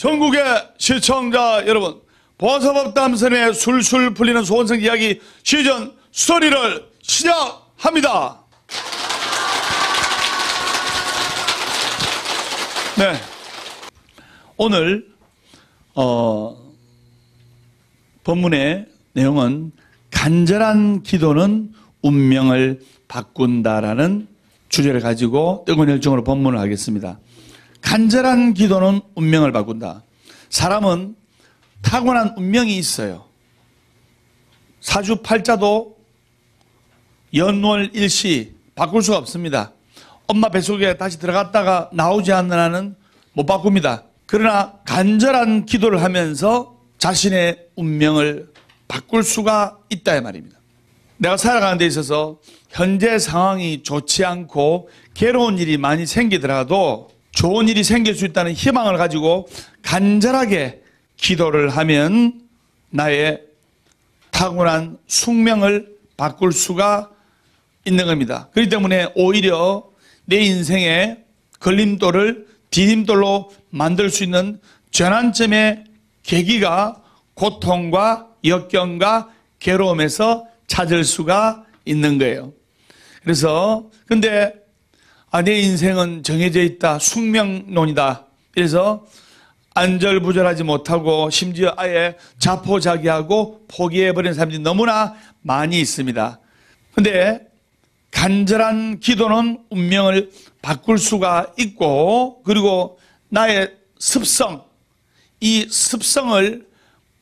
전국의 시청자 여러분, 보아사법담선의 술술 풀리는 소원성 이야기 시즌 스토리를 시작합니다. 네, 오늘 본문의 내용은 간절한 기도는 운명을 바꾼다라는 주제를 가지고 뜨거운 열정으로 본문을 하겠습니다. 간절한 기도는 운명을 바꾼다. 사람은 타고난 운명이 있어요. 사주팔자도 연월일시 바꿀 수가 없습니다. 엄마 뱃속에 다시 들어갔다가 나오지 않는 한은 못 바꿉니다. 그러나 간절한 기도를 하면서 자신의 운명을 바꿀 수가 있다 이 말입니다. 내가 살아가는 데 있어서 현재 상황이 좋지 않고 괴로운 일이 많이 생기더라도 좋은 일이 생길 수 있다는 희망을 가지고 간절하게 기도를 하면 나의 타고난 숙명을 바꿀 수가 있는 겁니다. 그렇기 때문에 오히려 내 인생의 걸림돌을 디딤돌로 만들 수 있는 전환점의 계기가 고통과 역경과 괴로움에서 찾을 수가 있는 거예요. 그래서 근데 내 인생은 정해져 있다, 숙명론이다. 그래서 안절부절하지 못하고 심지어 아예 자포자기하고 포기해버리는 사람들이 너무나 많이 있습니다. 근데 간절한 기도는 운명을 바꿀 수가 있고, 그리고 나의 습성, 이 습성을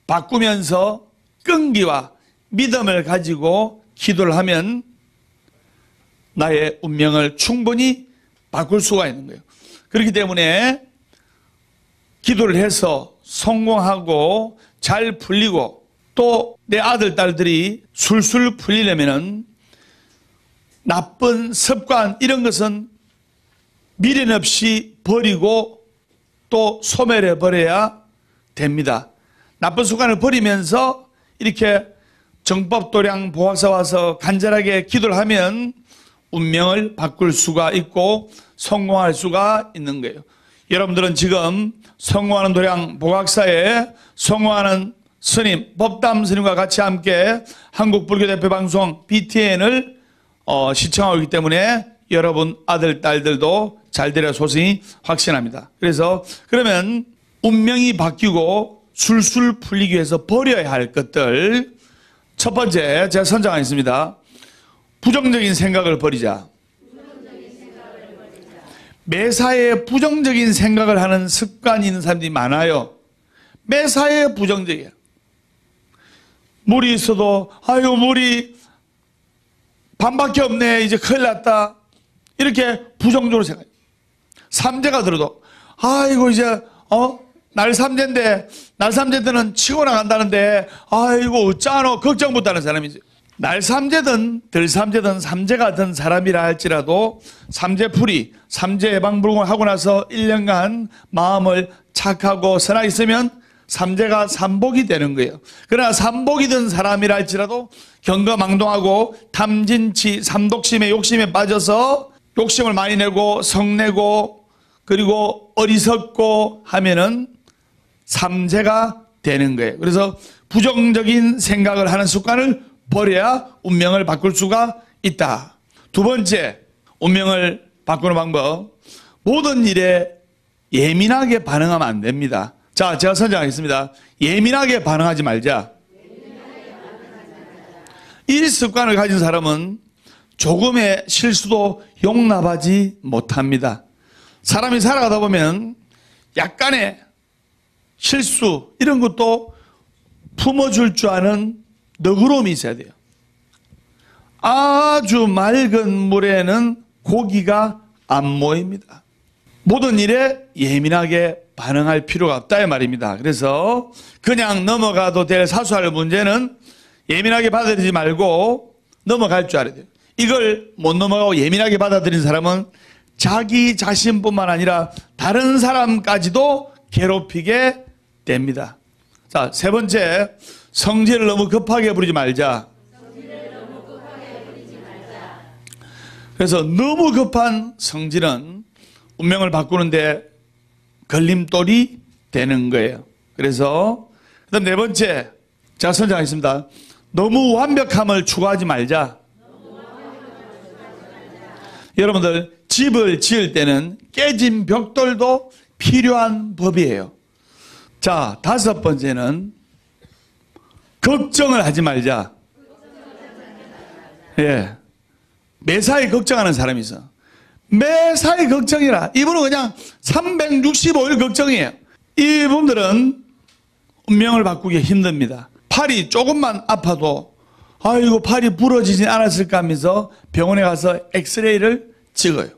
바꾸면서 끈기와 믿음을 가지고 기도를 하면 나의 운명을 충분히 바꿀 수가 있는 거예요. 그렇기 때문에 기도를 해서 성공하고 잘 풀리고 또 내 아들, 딸들이 술술 풀리려면은 나쁜 습관 이런 것은 미련 없이 버리고 또 소멸해 버려야 됩니다. 나쁜 습관을 버리면서 이렇게 정법도량 보아서 와서 간절하게 기도를 하면 운명을 바꿀 수가 있고 성공할 수가 있는 거예요. 여러분들은 지금 성공하는 도량 보각사에 성공하는 스님, 법담 스님과 같이 함께 한국불교대표방송 BTN을 시청하고 있기 때문에 여러분 아들, 딸들도 잘 되려 소승이 확신합니다. 그래서 그러면 운명이 바뀌고 술술 풀리기 위해서 버려야 할 것들, 첫 번째 제가 선정하겠습니다. 부정적인 생각을 버리자. 매사에 부정적인 생각을 하는 습관이 있는 사람들이 많아요. 매사에 부정적이에요. 물이 있어도 아유 물이 반밖에 없네, 이제 큰일 났다, 이렇게 부정적으로 생각해요. 삼재가 들어도 아이고 이제 날삼재인데 날삼재 때는 치고 나간다는데 아이고 어쩌노 걱정 못하는 사람이지. 날삼재든 들삼재든 삼재가 든 사람이라 할지라도 삼재풀이, 삼재 예방불공을 하고 나서 1년간 마음을 착하고 선하게 있으면 삼재가 삼복이 되는 거예요. 그러나 삼복이 든 사람이라 할지라도 경거망동하고 탐진치, 삼독심에 욕심에 빠져서 욕심을 많이 내고 성내고 그리고 어리석고 하면은 삼재가 되는 거예요. 그래서 부정적인 생각을 하는 습관을 버려야 운명을 바꿀 수가 있다. 두 번째, 운명을 바꾸는 방법. 모든 일에 예민하게 반응하면 안 됩니다. 자, 제가 선정하겠습니다. 예민하게 반응하지 말자. 이 습관을 가진 사람은 조금의 실수도 용납하지 못합니다. 사람이 살아가다 보면 약간의 실수 이런 것도 품어줄 줄 아는 너그러움이 있어야 돼요. 아주 맑은 물에는 고기가 안 모입니다. 모든 일에 예민하게 반응할 필요가 없다 이 말입니다. 그래서 그냥 넘어가도 될 사소할 문제는 예민하게 받아들이지 말고 넘어갈 줄 알아야 돼요. 이걸 못 넘어가고 예민하게 받아들인 사람은 자기 자신뿐만 아니라 다른 사람까지도 괴롭히게 됩니다. 자, 세 번째, 성질을 너무 급하게 부리지 말자. 그래서 너무 급한 성질은 운명을 바꾸는데 걸림돌이 되는 거예요. 그래서 그다음 네 번째, 제가 선정하겠습니다. 너무 완벽함을 추구하지 말자. 여러분들 집을 지을 때는 깨진 벽돌도 필요한 법이에요. 자, 다섯 번째는 걱정을 하지 말자. 예. 매사에 걱정하는 사람이 있어. 매사에 걱정이라. 이분은 그냥 365일 걱정이에요. 이분들은 운명을 바꾸기 힘듭니다. 팔이 조금만 아파도 아이고 팔이 부러지진 않았을까 하면서 병원에 가서 엑스레이를 찍어요.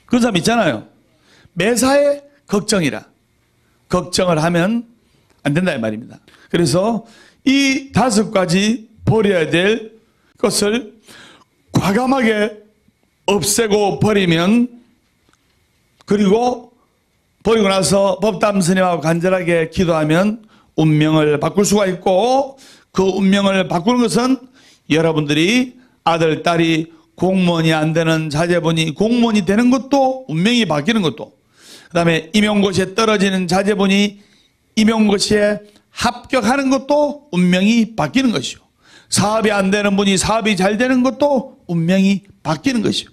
그런 사람 있잖아요. 매사에 걱정이라. 걱정을 하면 안 된다 이 말입니다. 그래서 이 다섯 가지 버려야 될 것을 과감하게 없애고 버리면, 그리고 버리고 나서 법담 스님하고 간절하게 기도하면 운명을 바꿀 수가 있고, 그 운명을 바꾸는 것은 여러분들이 아들, 딸이 공무원이 안 되는 자제분이 공무원이 되는 것도 운명이 바뀌는 것도, 그 다음에 임용고시에 떨어지는 자제분이 임용고시에 합격하는 것도 운명이 바뀌는 것이요. 사업이 안 되는 분이 사업이 잘 되는 것도 운명이 바뀌는 것이요.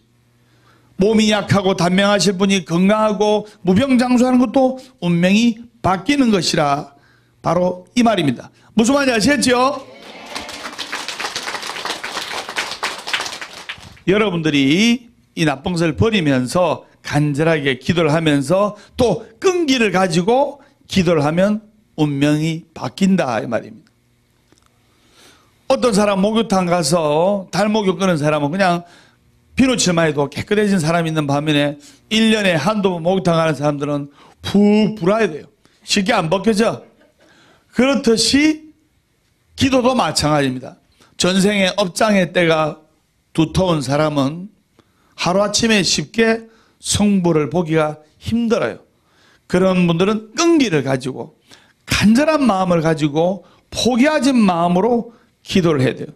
몸이 약하고 단명하실 분이 건강하고 무병장수하는 것도 운명이 바뀌는 것이라, 바로 이 말입니다. 무슨 말인지 아시겠죠? 여러분들이 이 나쁜 것을 버리면서 간절하게 기도를 하면서 또 끈기를 가지고 기도를 하면 운명이 바뀐다 이 말입니다. 어떤 사람 목욕탕 가서 달목욕 끄는 사람은 그냥 비누칠만 해도 깨끗해진 사람이 있는 반면에 1년에 한두 번 목욕탕 가는 사람들은 푹 불어야 돼요. 쉽게 안 벗겨져. 그렇듯이 기도도 마찬가지입니다. 전생에 업장의 때가 두터운 사람은 하루아침에 쉽게 성부를 보기가 힘들어요. 그런 분들은 끈기를 가지고 간절한 마음을 가지고 포기하지 마음으로 기도를 해야 돼요.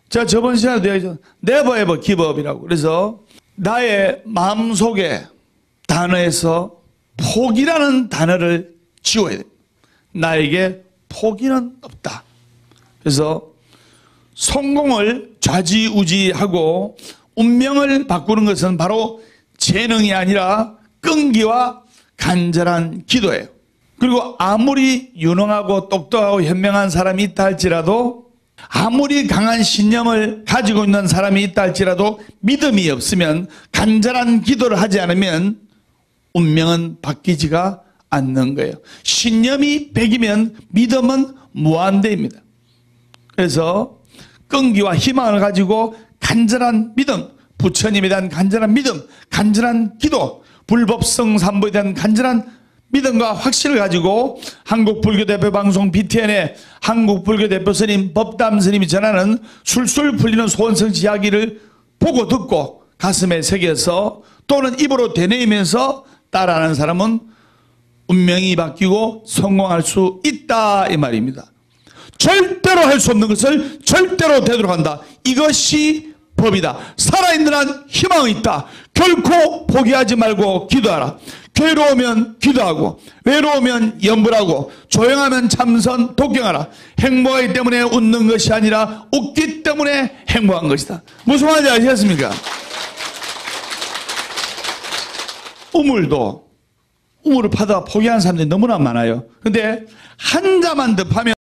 제가 저번 시간에도 얘기했죠. Never ever give up이라고. 그래서 나의 마음속에 단어에서 포기라는 단어를 지워야 돼요. 나에게 포기는 없다. 그래서 성공을 좌지우지하고 운명을 바꾸는 것은 바로 재능이 아니라 끈기와 간절한 기도예요. 그리고 아무리 유능하고 똑똑하고 현명한 사람이 있다 할지라도, 아무리 강한 신념을 가지고 있는 사람이 있다 할지라도 믿음이 없으면, 간절한 기도를 하지 않으면 운명은 바뀌지가 않는 거예요. 신념이 100이면 믿음은 무한대입니다. 그래서 끈기와 희망을 가지고 간절한 믿음, 부처님에 대한 간절한 믿음, 간절한 기도, 불법성 삼보에 대한 간절한 믿음과 확신을 가지고 한국불교대표방송 BTN의 한국불교대표 스님 법담 스님이 전하는 술술 풀리는 소원성취 이야기를 보고 듣고 가슴에 새겨서 또는 입으로 되뇌이면서 따라하는 사람은 운명이 바뀌고 성공할 수 있다 이 말입니다. 절대로 할 수 없는 것을 절대로 되도록 한다. 이것이 법이다. 살아있는 한 희망이 있다. 결코 포기하지 말고 기도하라. 괴로우면 기도하고, 외로우면 염불하고, 조용하면 참선 독경하라. 행복하기 때문에 웃는 것이 아니라 웃기 때문에 행복한 것이다. 무슨 말인지 아시겠습니까? 우물을 파다가 포기하는 사람들이 너무나 많아요. 근데 한 자만 더 파면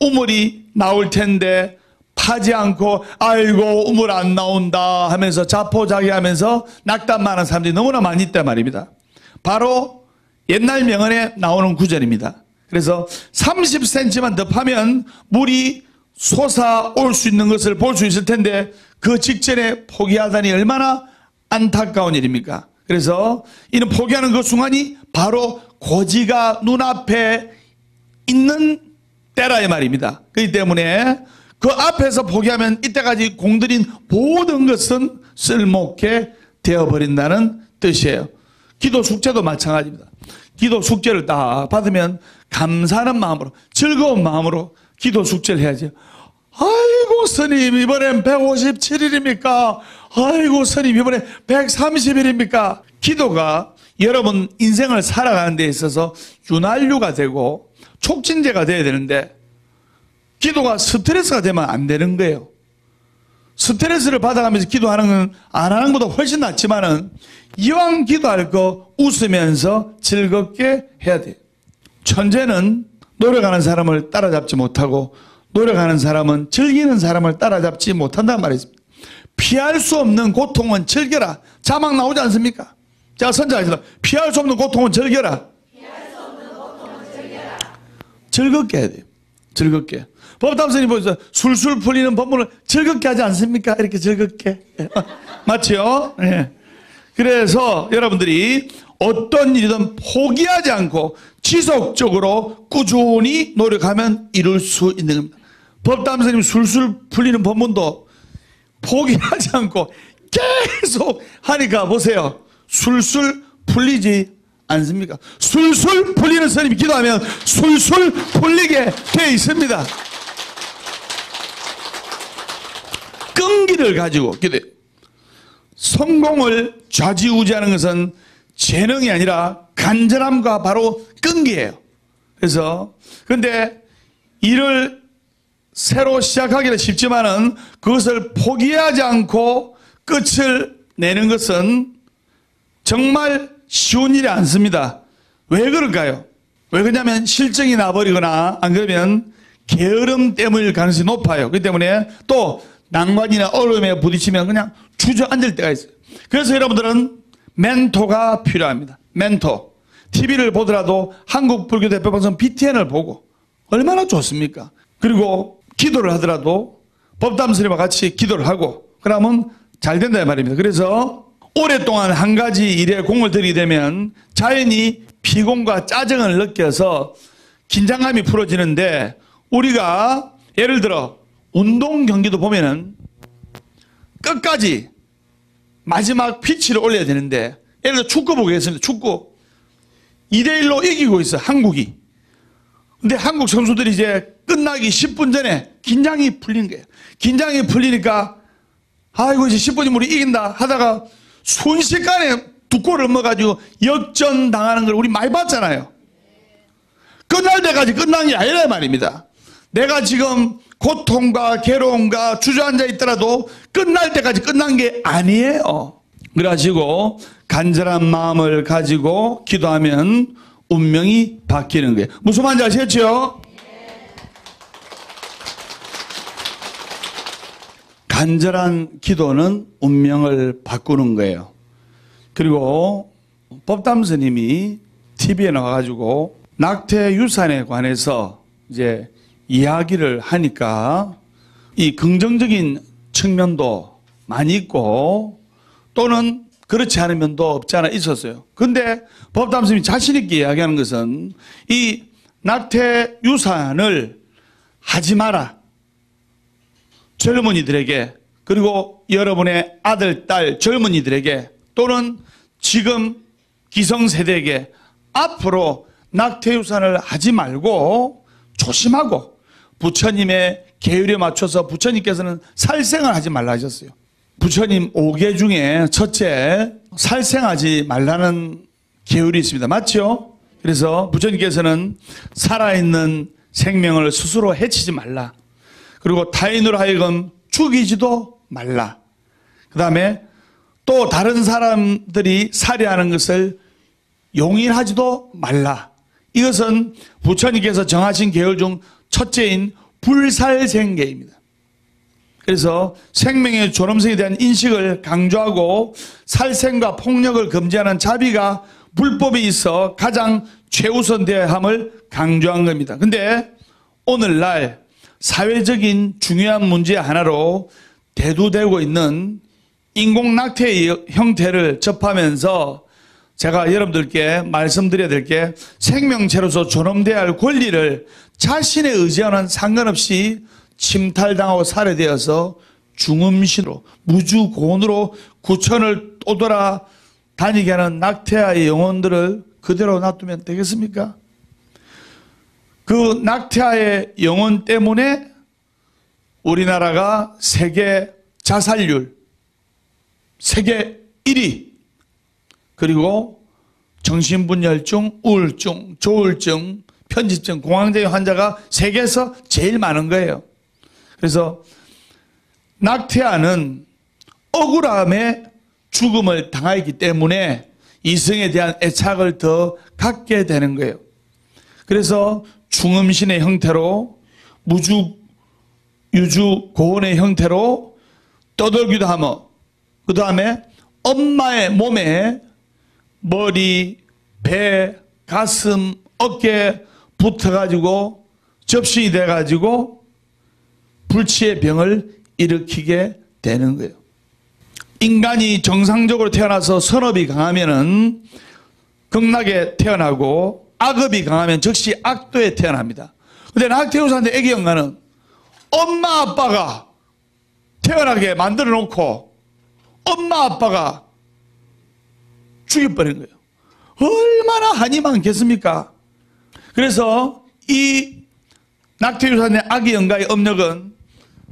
우물이 나올 텐데 파지 않고 아이고 우물 안 나온다 하면서 자포자기하면서 낙담하는 사람들이 너무나 많이 있단 말입니다. 바로 옛날 명언에 나오는 구절입니다. 그래서 30cm만 더 파면 물이 솟아올 수 있는 것을 볼 수 있을 텐데 그 직전에 포기하다니 얼마나 안타까운 일입니까? 그래서 이는 포기하는 그 순간이 바로 고지가 눈앞에 있는 때라 이 말입니다. 그렇기 때문에 그 앞에서 포기하면 이때까지 공들인 모든 것은 쓸모없게 되어버린다는 뜻이에요. 기도 숙제도 마찬가지입니다. 기도 숙제를 딱 받으면 감사하는 마음으로, 즐거운 마음으로 기도 숙제를 해야죠. 아이고 스님 이번엔 157일입니까? 아이고 스님 이번에 130일입니까? 기도가 여러분 인생을 살아가는 데 있어서 윤활유가 되고 촉진제가 돼야 되는데 기도가 스트레스가 되면 안 되는 거예요. 스트레스를 받아가면서 기도하는 건 안 하는 것보다 훨씬 낫지만은 이왕 기도할 거 웃으면서 즐겁게 해야 돼요. 천재는 노력하는 사람을 따라잡지 못하고 노력하는 사람은 즐기는 사람을 따라잡지 못한다는 말이 있습니다. 피할 수 없는 고통은 즐겨라. 자막 나오지 않습니까? 제가 선자했습니다. 피할 수 없는 고통은 즐겨라. 즐겁게 해야 돼요. 즐겁게. 법담선이 보여서 술술 풀리는 법문을 즐겁게 하지 않습니까? 이렇게 즐겁게. 맞죠? 네. 그래서 여러분들이 어떤 일이든 포기하지 않고 지속적으로 꾸준히 노력하면 이룰 수 있는 겁니다. 법담선님 술술 풀리는 법문도 포기하지 않고 계속 하니까 보세요. 술술 풀리지 않습니까? 술술 풀리는 스님이 기도하면 술술 풀리게 돼 있습니다. 끈기를 가지고 기도해요. 성공을 좌지우지하는 것은 재능이 아니라 간절함과 바로 끈기예요. 그래서 근데 일을 새로 시작하기는 쉽지만은 그것을 포기하지 않고 끝을 내는 것은 정말 쉬운 일이 않습니다. 왜 그럴까요? 왜 그러냐면 실증이 나버리거나 안 그러면 게으름 때문일 가능성이 높아요. 그렇기 때문에 또 난관이나 어려움에 부딪히면 그냥 주저앉을 때가 있어요. 그래서 여러분들은 멘토가 필요합니다. 멘토. TV를 보더라도 한국불교대표방송 BTN을 보고 얼마나 좋습니까? 그리고 기도를 하더라도 법담스님과 같이 기도를 하고 그러면 잘 된다 말입니다. 그래서 오랫동안 한 가지 일에 공을 들이게 되면 자연히 피곤과 짜증을 느껴서 긴장감이 풀어지는데 우리가 예를 들어 운동 경기도 보면은 끝까지 마지막 피치를 올려야 되는데 예를 들어 축구 보겠습니다. 축구 2대1로 이기고 있어 한국이. 근데 한국 선수들이 이제 끝나기 10분 전에 긴장이 풀린 거예요. 긴장이 풀리니까 아이고 이제 10분이면 우리 이긴다 하다가 순식간에 두 골을 먹어가지고 역전 당하는 걸 우리 많이 봤잖아요. 끝날 때까지 끝난 게 아니라 말입니다. 내가 지금 고통과 괴로움과 주저앉아 있더라도 끝날 때까지 끝난 게 아니에요. 그래가지고 간절한 마음을 가지고 기도하면 운명이 바뀌는 거예요. 무슨 말인지 아시겠죠? 간절한 기도는 운명을 바꾸는 거예요. 그리고 법담스님이 TV에 나와가지고 낙태 유산에 관해서 이제 이야기를 하니까 이 긍정적인 측면도 많이 있고 또는 그렇지 않은 면도 없지 않아 있었어요. 근데 법담스님이 자신있게 이야기하는 것은 이 낙태 유산을 하지 마라. 젊은이들에게 그리고 여러분의 아들, 딸, 젊은이들에게 또는 지금 기성세대에게 앞으로 낙태 유산을 하지 말고 조심하고 부처님의 계율에 맞춰서 부처님께서는 살생을 하지 말라 하셨어요. 부처님 5계 중에 첫째 살생하지 말라는 계율이 있습니다. 맞죠? 그래서 부처님께서는 살아있는 생명을 스스로 해치지 말라. 그리고 타인으로 하여금 죽이지도 말라. 그 다음에 또 다른 사람들이 살해하는 것을 용인하지도 말라. 이것은 부처님께서 정하신 계율 중 첫째인 불살생계입니다. 그래서 생명의 존엄성에 대한 인식을 강조하고 살생과 폭력을 금지하는 자비가 불법에 있어 가장 최우선되어야 함을 강조한 겁니다. 근데 오늘날 사회적인 중요한 문제 하나로 대두되고 있는 인공낙태의 형태를 접하면서 제가 여러분들께 말씀드려야 될 게 생명체로서 존엄되어야 할 권리를 자신의 의지와는 상관없이 침탈당하고 살해되어서 중음신으로 무주고원으로 구천을 떠돌아 다니게 하는 낙태아의 영혼들을 그대로 놔두면 되겠습니까? 그 낙태아의 영혼 때문에 우리나라가 세계 자살률 세계 1위 그리고 정신분열증, 우울증, 조울증, 편집증, 공황장애 환자가 세계에서 제일 많은 거예요. 그래서 낙태아는 억울함에 죽음을 당하기 때문에 이성에 대한 애착을 더 갖게 되는 거예요. 그래서 중음신의 형태로 유주 고원의 형태로 떠돌기도 하며, 그 다음에 엄마의 몸에 머리, 배, 가슴, 어깨에 붙어가지고 접신이 돼가지고 불치의 병을 일으키게 되는 거예요. 인간이 정상적으로 태어나서 선업이 강하면은 극락에 태어나고 악업이 강하면 즉시 악도에 태어납니다. 근데 낙태유산의 애기 영가는 엄마 아빠가 태어나게 만들어 놓고 엄마 아빠가 죽여버린 거예요. 얼마나 한이 많겠습니까? 그래서 이 낙태유산의 아기 영가의 업력은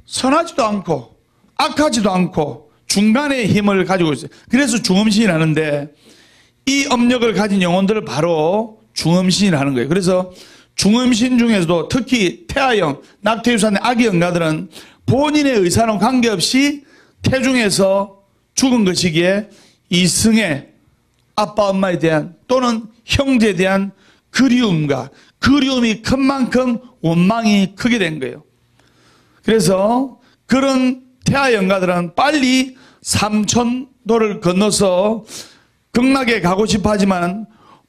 선하지도 않고 악하지도 않고 중간의 힘을 가지고 있어요. 그래서 중음신이라는데 이 업력을 가진 영혼들을 바로 중음신이라는 거예요. 그래서 중음신 중에서도 특히 태아형, 낙태유산의 아기 영가들은 본인의 의사는 관계없이 태중에서 죽은 것이기에 이승의 아빠 엄마에 대한 또는 형제에 대한 그리움이 큰 만큼 원망이 크게 된 거예요. 그래서 그런 태아 영가들은 빨리 삼천도를 건너서 극락에 가고 싶어 하지만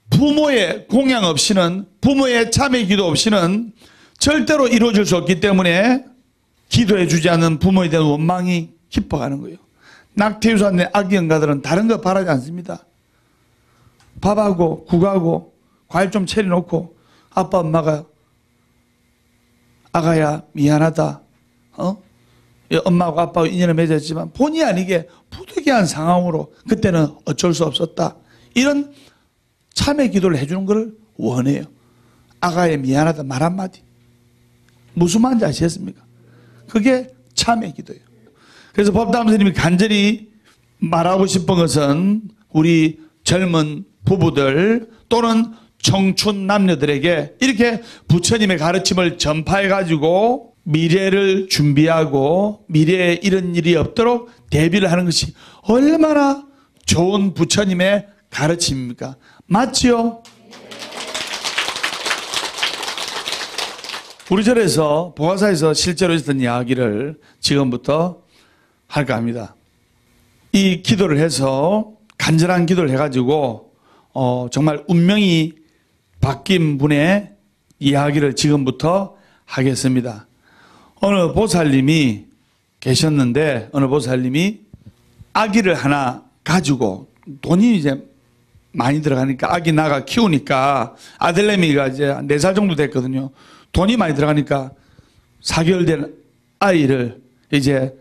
부모의 공양 없이는, 부모의 참회 기도 없이는 절대로 이루어질 수 없기 때문에 기도해 주지 않는 부모에 대한 원망이 깊어가는 거예요. 낙태유산의 아기 영가들은 다른 거 바라지 않습니다. 밥하고 국하고 과일 좀 차려놓고 아빠 엄마가 아가야 미안하다, 엄마하고 아빠하고 인연을 맺었지만 본의 아니게 부득이한 상황으로 그때는 어쩔 수 없었다, 이런 참회 기도를 해주는 것을 원해요. 아가야 미안하다 말 한마디. 무슨 말인지 아시겠습니까? 그게 참회 기도예요. 그래서 법담 선생님이 간절히 말하고 싶은 것은 우리 젊은 부부들 또는 청춘 남녀들에게 이렇게 부처님의 가르침을 전파해가지고 미래를 준비하고 미래에 이런 일이 없도록 대비를 하는 것이 얼마나 좋은 부처님의 가르침입니까? 맞지요? 우리 절에서 보화사에서 실제로 있었던 이야기를 지금부터 할까 합니다. 이 기도를 해서 간절한 기도를 해가지고 정말 운명이 바뀐 분의 이야기를 지금부터 하겠습니다. 어느 보살님이 계셨는데 어느 보살님이 아기를 하나 가지고 돈이 이제 많이 들어가니까 아기 나가 키우니까 아들내미가 이제 4살 정도 됐거든요. 돈이 많이 들어가니까 4개월 된 아이를 이제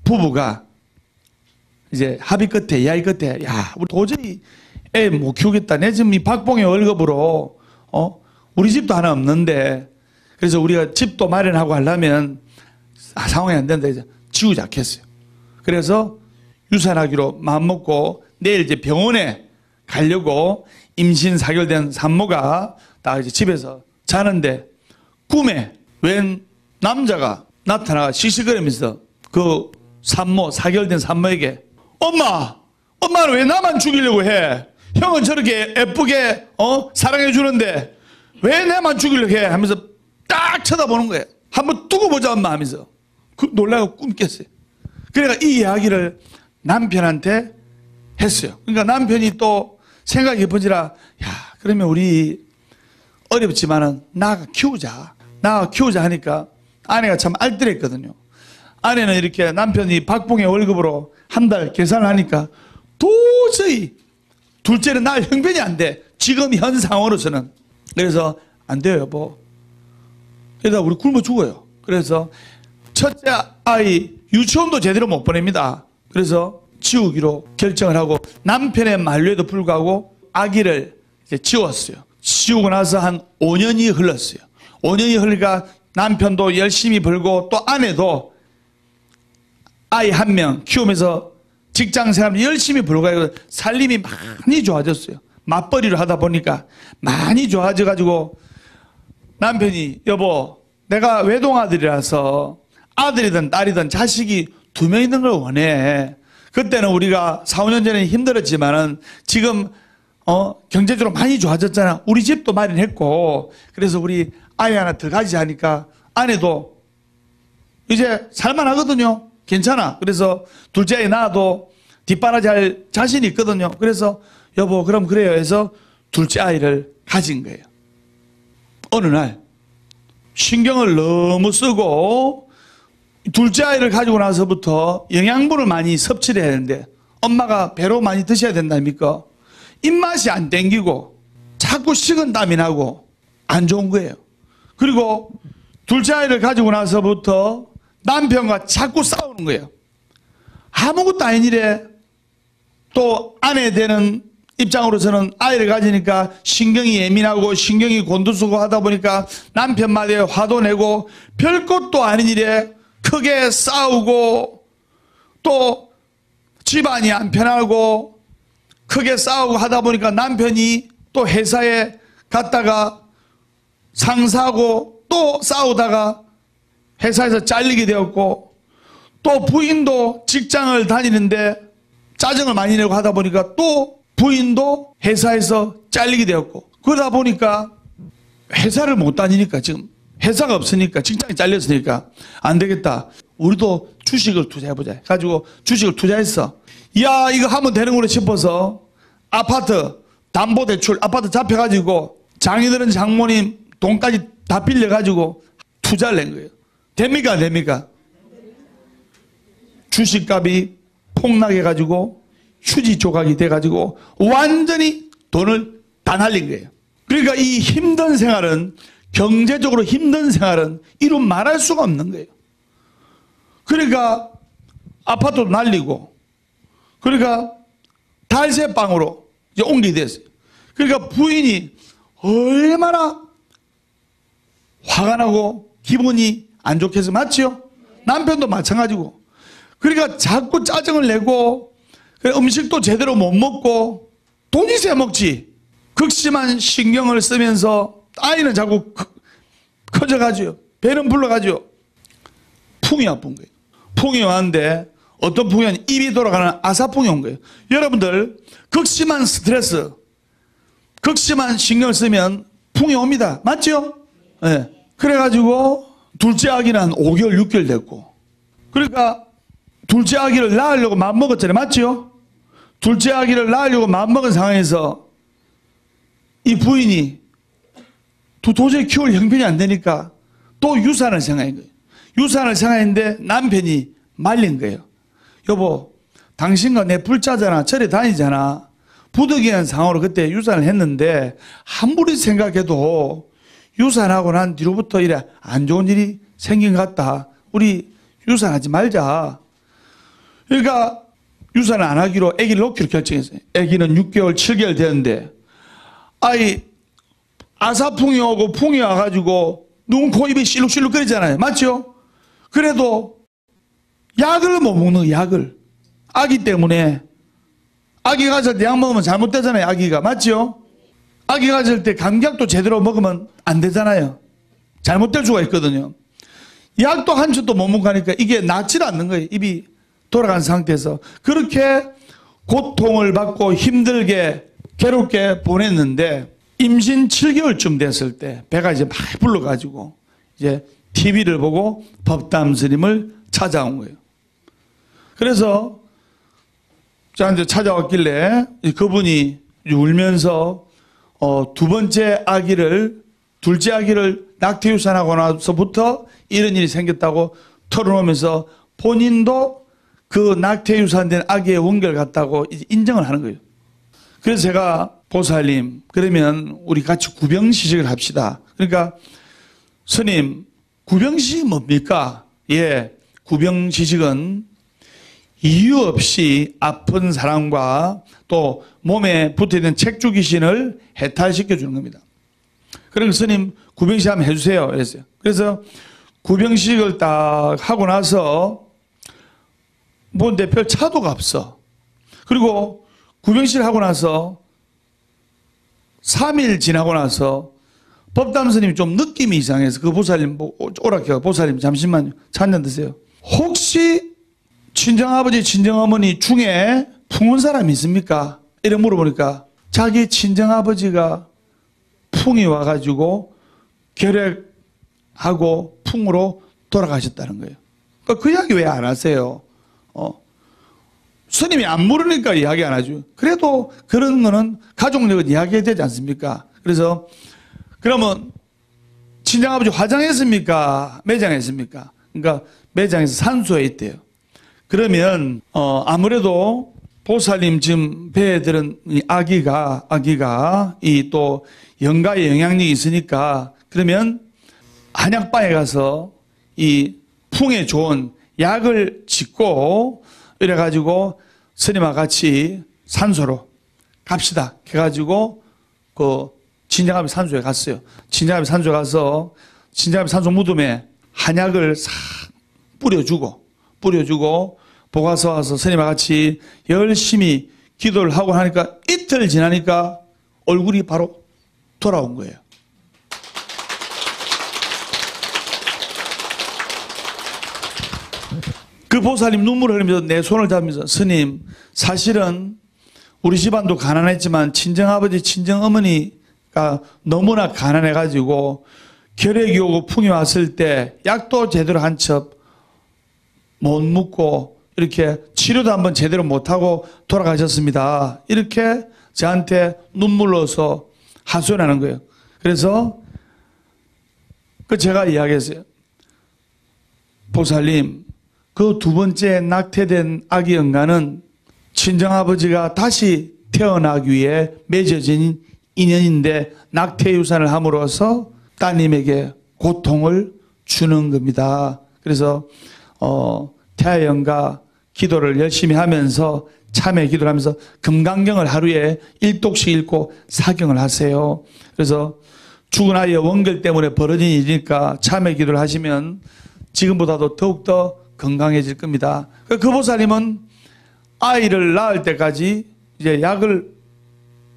부부가 이제 합의 끝에 이야기 끝에 야 우리 도저히 애 못 키우겠다. 내 지금 이 박봉의 월급으로 우리 집도 하나 없는데 그래서 우리가 집도 마련하고 하려면 상황이 안 된다. 이제 지우자 했어요. 그래서 유산하기로 마음먹고 내일 이제 병원에 가려고 임신 4개월 된 산모가 딱 이제 집에서 자는데 꿈에 웬 남자가 나타나가 씩씩거리면서 그 산모 4개월 된 산모에게 엄마는 왜 나만 죽이려고 해? 형은 저렇게 예쁘게 사랑해 주는데 왜 나만 죽이려고 해? 하면서 딱 쳐다보는 거예요. 한번 두고 보자 엄마 하면서 놀라고 꿈 깼어요. 그러니까 이 이야기를 남편한테 했어요. 그러니까 남편이 또 생각이 깊어지라 야 그러면 우리 어렵지만은 나가 키우자 하니까 아내가 참 알뜰했거든요. 아내는 이렇게 남편이 박봉의 월급으로 한 달 계산을 하니까 도저히 둘째는 날 형편이 안 돼. 지금 현 상황으로서는. 그래서 안 돼요 여보. 그러다 우리 굶어 죽어요. 그래서 첫째 아이 유치원도 제대로 못 보냅니다. 그래서 지우기로 결정을 하고 남편의 만류에도 불구하고 아기를 이제 지웠어요. 지우고 나서 한 5년이 흘렀어요. 5년이 흘러니까 남편도 열심히 벌고 또 아내도 아이 한 명 키우면서 직장생활 열심히 벌고 살림이 많이 좋아졌어요. 맞벌이를 하다 보니까 많이 좋아져가지고 남편이 여보 내가 외동아들이라서 아들이든 딸이든 자식이 2명 있는 걸 원해. 그때는 우리가 4, 5년 전에 힘들었지만은 지금 경제적으로 많이 좋아졌잖아. 우리 집도 마련했고 그래서 우리 아이 하나 더 가지자 하니까 아내도 이제 살만하거든요. 괜찮아. 그래서 둘째 아이 낳아도 뒷바라지 할 자신이 있거든요. 그래서 여보 그럼 그래요 해서 둘째 아이를 가진 거예요. 어느 날 신경을 너무 쓰고 둘째 아이를 가지고 나서부터 영양분을 많이 섭취를 해야 되는데 엄마가 배로 많이 드셔야 된다니까 입맛이 안 땡기고 자꾸 식은땀이 나고 안 좋은 거예요. 그리고 둘째 아이를 가지고 나서부터 남편과 자꾸 싸우는 거예요. 아무것도 아닌 일에 또 아내 되는 입장으로서는 아이를 가지니까 신경이 예민하고 신경이 곤두서고 하다 보니까 남편 말에 화도 내고 별것도 아닌 일에 크게 싸우고 또 집안이 안 편하고 크게 싸우고 하다 보니까 남편이 또 회사에 갔다가 상사하고 또 싸우다가 회사에서 잘리게 되었고 또 부인도 직장을 다니는데 짜증을 많이 내고 하다 보니까 또 부인도 회사에서 잘리게 되었고 그러다 보니까 회사를 못 다니니까 지금 회사가 없으니까 직장이 잘렸으니까 안 되겠다. 우리도 주식을 투자해보자. 가지고 주식을 투자했어. 야 이거 하면 되는구나 싶어서 아파트 담보대출 아파트 잡혀가지고 장인들은 장모님 돈까지 다 빌려가지고 투자를 낸 거예요. 됩니까 안 됩니까? 주식값이 폭락해가지고 휴지 조각이 돼가지고 완전히 돈을 다 날린 거예요. 그러니까 이 힘든 생활은 경제적으로 힘든 생활은 이루 말할 수가 없는 거예요. 그러니까 아파트도 날리고 그러니까 달새방으로 이제 옮기게 됐어요. 그러니까 부인이 얼마나 화가 나고 기분이 안 좋겠어. 맞죠? 남편도 마찬가지고. 그러니까 자꾸 짜증을 내고 음식도 제대로 못 먹고 돈이 새 먹지. 극심한 신경을 쓰면서 아이는 자꾸 커져가지고 배는 불러가지고 풍이 아픈 거예요. 풍이 왔는데 어떤 풍이 아니라 입이 돌아가는 아사풍이 온 거예요. 여러분들 극심한 스트레스 극심한 신경을 쓰면 풍이 옵니다. 맞죠? 네. 그래가지고 둘째 아기는 한 5개월 6개월 됐고 그러니까 둘째 아기를 낳으려고 마음먹었잖아요. 맞죠? 둘째 아기를 낳으려고 마음먹은 상황에서 이 부인이 도저히 키울 형편이 안 되니까 또 유산을 생각한 거예요. 유산을 생각했는데 남편이 말린 거예요. 여보 당신과 내 불자잖아. 절에 다니잖아. 부득이한 상황으로 그때 유산을 했는데 아무리 생각해도 유산하고 난 뒤로부터 이래 안 좋은 일이 생긴 것 같다. 우리 유산하지 말자. 그러니까 유산을 안 하기로 아기를 놓기로 결정했어요. 아기는 6개월 7개월 되는데 아이 아사풍이 오고 풍이 와가지고 눈, 코, 입이 실룩실룩 거리잖아요. 맞죠? 그래도 약을 못 먹는 거예요. 약을. 아기 때문에. 아기 가질 때 약 먹으면 잘못되잖아요. 아기가. 맞죠? 아기 가질 때 감기약도 제대로 먹으면 안 되잖아요. 잘못될 수가 있거든요. 약도 한 줌도 못 먹고 하니까 이게 낫질 않는 거예요. 입이 돌아간 상태에서. 그렇게 고통을 받고 힘들게 괴롭게 보냈는데 임신 7개월쯤 됐을 때 배가 이제 많이 불러가지고 이제 TV를 보고 법담 스님을 찾아온 거예요. 그래서 저한테 찾아왔길래 그분이 울면서 두 번째 아기를 둘째 아기를 낙태유산하고 나서부터 이런 일이 생겼다고 털어놓으면서 본인도 그 낙태유산된 아기의 원결 같다고 이제 인정을 하는 거예요. 그래서 제가 보살님 그러면 우리 같이 구병시식을 합시다. 그러니까 스님 구병시식이 뭡니까? 예, 구병시식은 이유 없이 아픈 사람과 또 몸에 붙어있는 책주 귀신을 해탈시켜 주는 겁니다. 그래서 스님 구병시식 한번 해주세요. 그랬어요. 그래서 구병시식을 딱 하고 나서 뭐 내 별 차도가 없어. 그리고 구병시식을 하고 나서 3일 지나고 나서 법담 스님이 좀 느낌이 이상해서 그 보살님 오락해요. 보살님 잠시만요. 차 한잔 드세요. 혹시 친정아버지 친정어머니 중에 풍 온 사람이 있습니까? 이래 물어보니까 자기 친정아버지가 풍이 와가지고 결핵하고 풍으로 돌아가셨다는 거예요. 그러니까 그 이야기 왜 안 하세요? 스님이 안 물으니까 이야기 안 하죠. 그래도 그런 거는 가족력은 이야기해야 되지 않습니까? 그래서 그러면 친정아버지 화장했습니까? 매장했습니까? 그러니까 매장에서 산소에 있대요. 그러면 아무래도 보살님 지금 배에 들은 이 아기가 이 또 영가의 영향력이 있으니까 그러면 한약방에 가서 이 풍에 좋은 약을 짓고 이래가지고 스님과 같이 산소로 갑시다 해가지고 그 친정아버지 산소에 갔어요. 친정아버지 산소에 가서 친정아버지 산소 무덤에 한약을 싹 뿌려주고 보가서 와서 스님과 같이 열심히 기도를 하고 하니까 이틀 지나니까 얼굴이 바로 돌아온 거예요. 그 보살님 눈물을 흘리면서 내 손을 잡으면서 스님 사실은 우리 집안도 가난했지만 친정아버지 친정어머니가 너무나 가난해가지고 결핵이 오고 풍이 왔을 때 약도 제대로 한 첩 못 묻고 이렇게 치료도 한번 제대로 못하고 돌아가셨습니다. 이렇게 저한테 눈물로서 하소연하는 거예요. 그래서 제가 이야기했어요. 보살님, 그 두 번째 낙태된 아기 영가는 친정아버지가 다시 태어나기 위해 맺어진 인연인데 낙태 유산을 함으로써 따님에게 고통을 주는 겁니다. 그래서 태아 영가 기도를 열심히 하면서 참회 기도를 하면서 금강경을 하루에 1독씩 읽고 사경을 하세요. 그래서 죽은 아이의 원결 때문에 벌어진 일이니까 참회 기도를 하시면 지금보다도 더욱더 건강해질 겁니다. 그 보살님은 아이를 낳을 때까지 이제 약을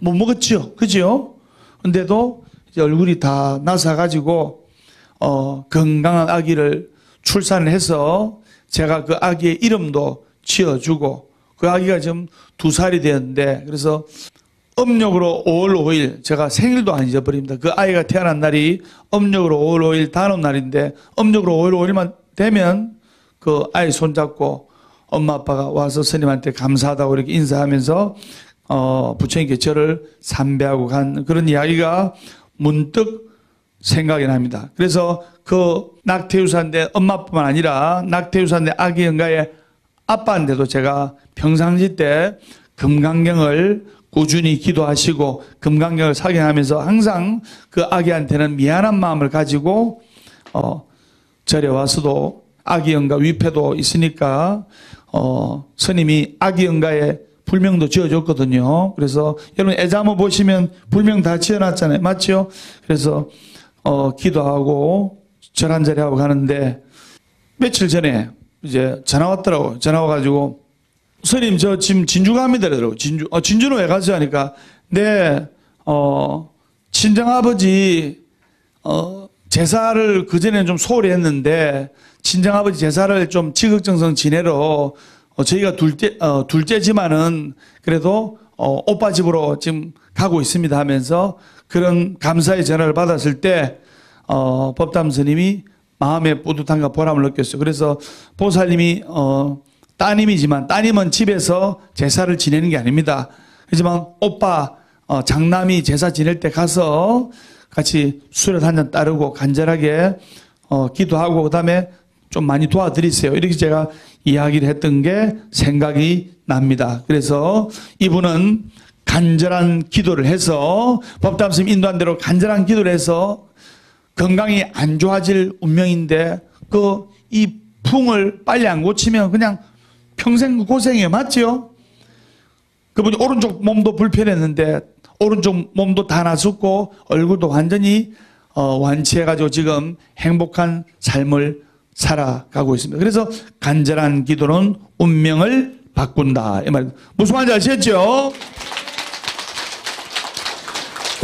못 먹었죠. 그죠? 근데도 이제 얼굴이 다 나사가지고, 건강한 아기를 출산을 해서 제가 그 아기의 이름도 지어주고 그 아기가 지금 2살이 되었는데 그래서 음력으로 5월 5일 제가 생일도 안 잊어버립니다. 그 아이가 태어난 날이 음력으로 5월 5일 단오 날인데 음력으로 5월 5일만 되면 그 아이 손잡고 엄마 아빠가 와서 스님한테 감사하다고 이렇게 인사하면서 부처님께 저를 삼배하고 간 그런 이야기가 문득 생각이 납니다. 그래서 그 낙태유산대 엄마뿐만 아니라 낙태유산대 아기 영가의 아빠인데도 제가 평상시 때 금강경을 꾸준히 기도하시고 금강경을 사경하면서 항상 그 아기한테는 미안한 마음을 가지고 절에 와서도 아기 영가 위패도 있으니까 스님이 아기 영가의 불명도 지어줬거든요. 그래서 여러분 애자모 보시면 불명 다 지어놨잖아요. 맞죠? 그래서 기도하고 절 한 자리 하고 가는데 며칠 전에 이제 전화 왔더라고요. 전화 와가지고 스님 저 지금 진주 갑니다 그러더라고요. 진주는 왜 가지 하니까 네 친정아버지 제사를 그전에는 좀 소홀히 했는데 친정아버지 제사를 좀 지극정성 지내러 저희가 둘째지만은 그래도 오빠 집으로 지금 가고 있습니다 하면서 그런 감사의 전화를 받았을 때 법담 스님이 마음에 뿌듯함과 보람을 느꼈어요. 그래서 보살님이 따님이지만 따님은 집에서 제사를 지내는 게 아닙니다. 하지만 오빠 장남이 제사 지낼 때 가서 같이 술을 한잔 따르고 간절하게 기도하고 그다음에 좀 많이 도와드리세요. 이렇게 제가 이야기를 했던 게 생각이 납니다. 그래서 이분은 간절한 기도를 해서 법담 스님 인도한 대로 간절한 기도를 해서 건강이 안 좋아질 운명인데 이 풍을 빨리 안 고치면 그냥 평생 고생이에요. 맞죠? 그분이 오른쪽 몸도 불편했는데 오른쪽 몸도 다 나섰고 얼굴도 완전히 완치해가지고 지금 행복한 삶을 살아가고 있습니다. 그래서 간절한 기도는 운명을 바꾼다. 이 말 무슨 말인지 아시겠죠?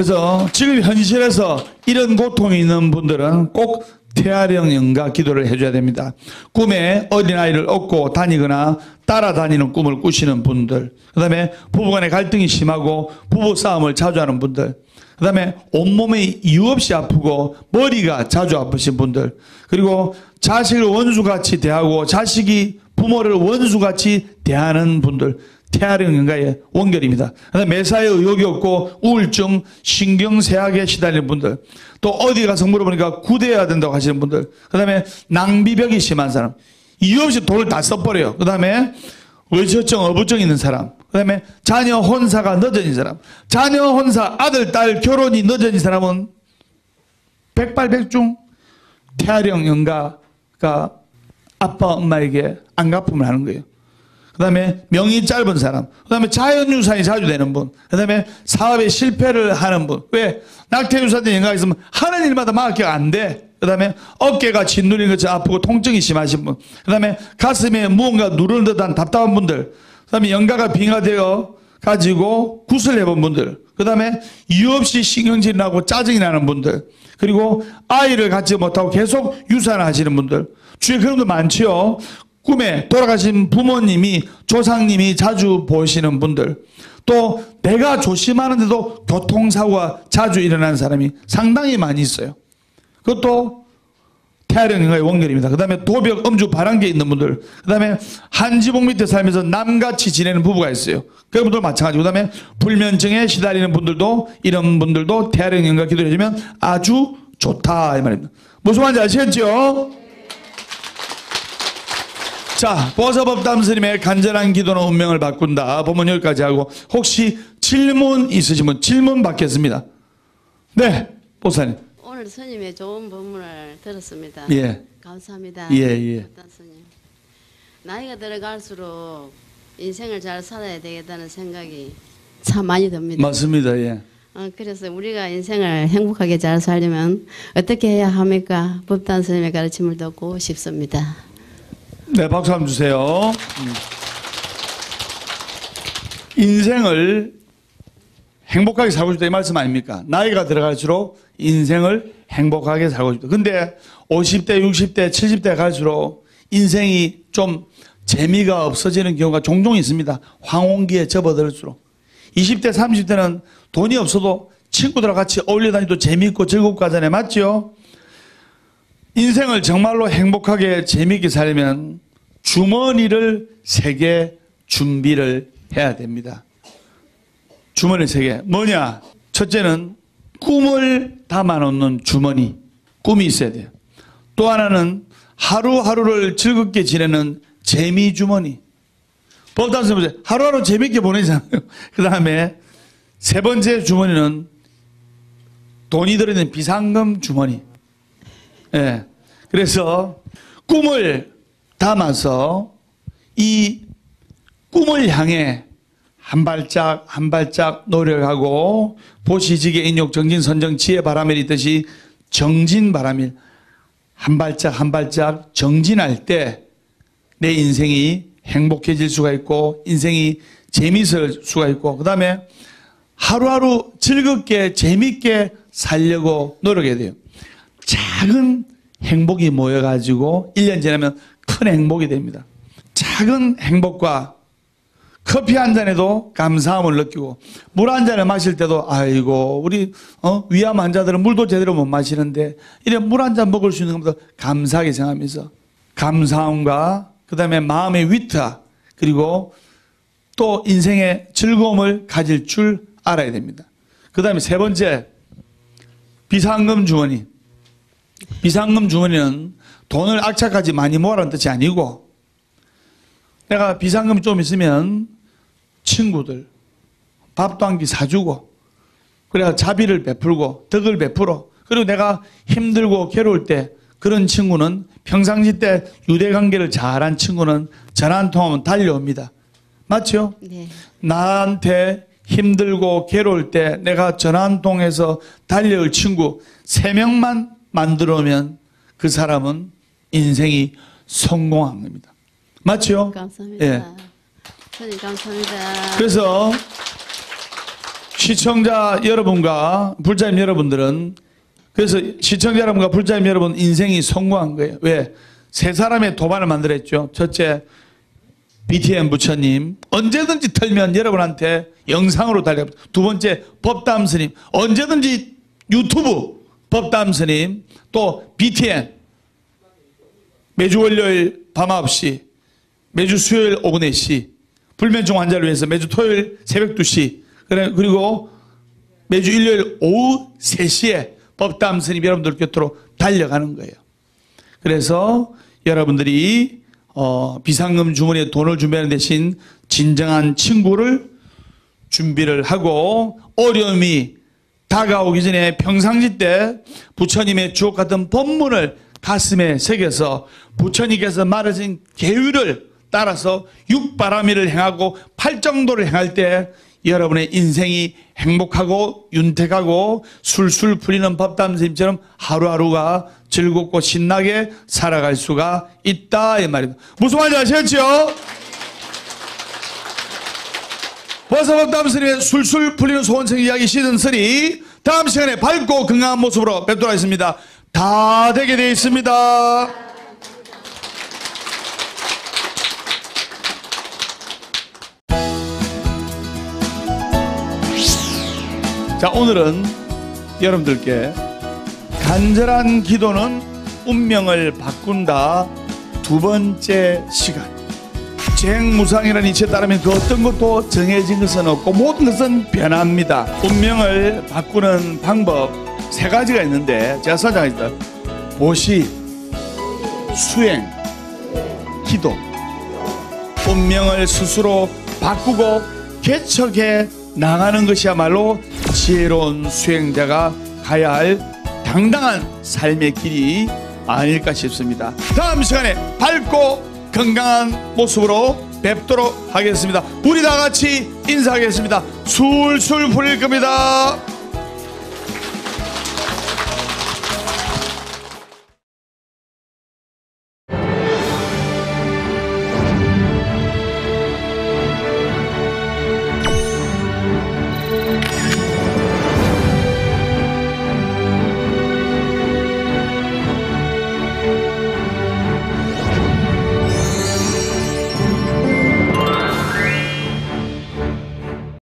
그래서 지금 현실에서 이런 고통이 있는 분들은 꼭 태아령 영가 기도를 해줘야 됩니다. 꿈에 어린아이를 업고 다니거나 따라다니는 꿈을 꾸시는 분들, 그 다음에 부부간의 갈등이 심하고 부부싸움을 자주 하는 분들, 그 다음에 온몸이 이유 없이 아프고 머리가 자주 아프신 분들, 그리고 자식을 원수같이 대하고 자식이 부모를 원수같이 대하는 분들, 태아령 영가의 원결입니다. 그다음에 매사에 의욕이 없고 우울증, 신경쇠약에 시달리는 분들, 또 어디 가서 물어보니까 구대해야 된다고 하시는 분들, 그다음에 낭비벽이 심한 사람, 이유 없이 돈을 다 써버려요. 그다음에 의처증, 어부증 있는 사람, 그다음에 자녀 혼사가 늦어진 사람, 자녀 혼사, 아들, 딸 결혼이 늦어진 사람은 백발백중 태아령 영가가 아빠, 엄마에게 안갚음을 하는 거예요. 그 다음에 명이 짧은 사람, 그 다음에 자연유산이 자주 되는 분, 그 다음에 사업에 실패를 하는 분. 왜? 낙태유산된 영가가 있으면 하는 일마다 마귀가 안 돼. 그 다음에 어깨가 짓누리는 것이 아프고 통증이 심하신 분, 그 다음에 가슴에 무언가 누르는 듯한 답답한 분들, 그 다음에 영가가 빙하되어 가지고 구슬해본 분들, 그 다음에 이유 없이 신경질이 나고 짜증이 나는 분들, 그리고 아이를 갖지 못하고 계속 유산하시는 분들, 주위에 그런 분들 많지요. 꿈에 돌아가신 부모님이, 조상님이 자주 보시는 분들, 또 내가 조심하는데도 교통사고가 자주 일어나는 사람이 상당히 많이 있어요. 그것도 태아령 영가의 원결입니다. 그 다음에 도벽, 음주, 발한계 있는 분들, 그 다음에 한 지붕 밑에 살면서 남같이 지내는 부부가 있어요. 그런 분들 마찬가지고, 그 다음에 불면증에 시달리는 분들도, 이런 분들도 태아령 영가 기도해주면 아주 좋다 이 말입니다. 무슨 말인지 아시겠죠? 자, 보서법담 스님의 간절한 기도는 운명을 바꾼다. 본문 여기까지 하고, 혹시 질문 있으신 분 질문 받겠습니다. 네, 보사님. 오늘 스님의 좋은 법문을 들었습니다. 예. 감사합니다. 예. 스님. 나이가 들어갈수록 인생을 잘 살아야 되겠다는 생각이 참 많이 듭니다. 맞습니다. 예. 그래서 우리가 인생을 행복하게 잘 살려면 어떻게 해야 합니까? 법단 스님의 가르침을 듣고 싶습니다. 네, 박수 한번 주세요. 인생을 행복하게 살고 싶다 이 말씀 아닙니까? 나이가 들어갈수록 인생을 행복하게 살고 싶다. 근데 50대, 60대, 70대 갈수록 인생이 좀 재미가 없어지는 경우가 종종 있습니다. 황혼기에 접어들수록. 20대, 30대는 돈이 없어도 친구들과 같이 어울려 다니도 재미있고 즐겁고 하잖아요. 맞죠? 인생을 정말로 행복하게 재미있게 살려면 주머니를 3개 준비를 해야 됩니다. 주머니 3개. 뭐냐? 첫째는 꿈을 담아놓는 주머니. 꿈이 있어야 돼요. 또 하나는 하루하루를 즐겁게 지내는 재미 주머니. 법단 선생님, 하루하루 재미있게 보내잖아요. 그 다음에 3번째 주머니는 돈이 들어있는 비상금 주머니. 예. 그래서 꿈을 담아서 이 꿈을 향해 한 발짝 한 발짝 노력하고 보시지게 인욕 정진 선정 지혜 바람일 있듯이 정진 바람일 한 발짝 한 발짝 정진할 때 내 인생이 행복해질 수가 있고 인생이 재미있을 수가 있고 그 다음에 하루하루 즐겁게 재밌게 살려고 노력해야 돼요. 작은 행복이 모여가지고 1년 지나면 큰 행복이 됩니다. 작은 행복과 커피 한 잔에도 감사함을 느끼고 물 한 잔을 마실 때도 아이고 우리 위암 환자들은 물도 제대로 못 마시는데 이런 물 한 잔 먹을 수 있는 것보다 감사하게 생각하면서 감사함과 그 다음에 마음의 위트 그리고 또 인생의 즐거움을 가질 줄 알아야 됩니다. 그 다음에 3번째 비상금 주머니. 비상금 주머니는 돈을 악착같이 많이 모아라는 뜻이 아니고 내가 비상금이 좀 있으면 친구들 밥도 한 끼 사주고 그래야 자비를 베풀고 덕을 베풀어 그리고 내가 힘들고 괴로울 때 그런 친구는 평상시 때 유대관계를 잘한 친구는 전화 한 통하면 달려옵니다. 맞죠? 네. 나한테 힘들고 괴로울 때 내가 전화 한 통해서 달려올 친구 3명만 만들어오면 그 사람은 인생이 성공한 겁니다. 맞죠? 감사합니다. 예. 선생님 감사합니다. 그래서 시청자 여러분과 불자님 여러분들은, 그래서 시청자 여러분과 불자님 여러분 인생이 성공한 거예요. 왜? 세 사람의 도반을 만들었죠. 첫째, BTN 부처님 언제든지 털면 여러분한테 영상으로 달려갑니다. 두 번째, 법담 스님 언제든지 유튜브 법담 스님, 또 BTN 매주 월요일 밤 9시, 매주 수요일 오후 4시, 불면증 환자를 위해서 매주 토요일 새벽 2시, 그리고 매주 일요일 오후 3시에 법담 스님 여러분들 곁으로 달려가는 거예요. 그래서 여러분들이 비상금 주머니에 돈을 준비하는 대신 진정한 친구를 준비를 하고, 어려움이 다가오기 전에 평상시 때 부처님의 주옥 같은 법문을 가슴에 새겨서 부처님께서 말하신 계율을 따라서 육바라밀을 행하고 팔정도를 행할 때 여러분의 인생이 행복하고 윤택하고 술술 풀리는 법담 스님처럼 하루하루가 즐겁고 신나게 살아갈 수가 있다, 이 말입니다. 무슨 말인지 아시겠죠? 벌써 법담 스님의 술술 풀리는 소원성 이야기 시즌 3 다음 시간에 밝고 건강한 모습으로 뵙도록 하겠습니다. 다 되게 되어 있습니다. 자, 오늘은 여러분들께 간절한 기도는 운명을 바꾼다 두 번째 시간. 재행무상이라는 이치에 따르면 그 어떤 것도 정해진 것은 없고 모든 것은 변합니다. 운명을 바꾸는 방법 3가지가 있는데 제가 설명하겠습니다. 보시, 수행, 기도. 운명을 스스로 바꾸고 개척해 나가는 것이야말로 지혜로운 수행자가 가야 할 당당한 삶의 길이 아닐까 싶습니다. 다음 시간에 밝고 건강한 모습으로 뵙도록 하겠습니다. 우리 다 같이 인사하겠습니다. 술술 풀릴 겁니다.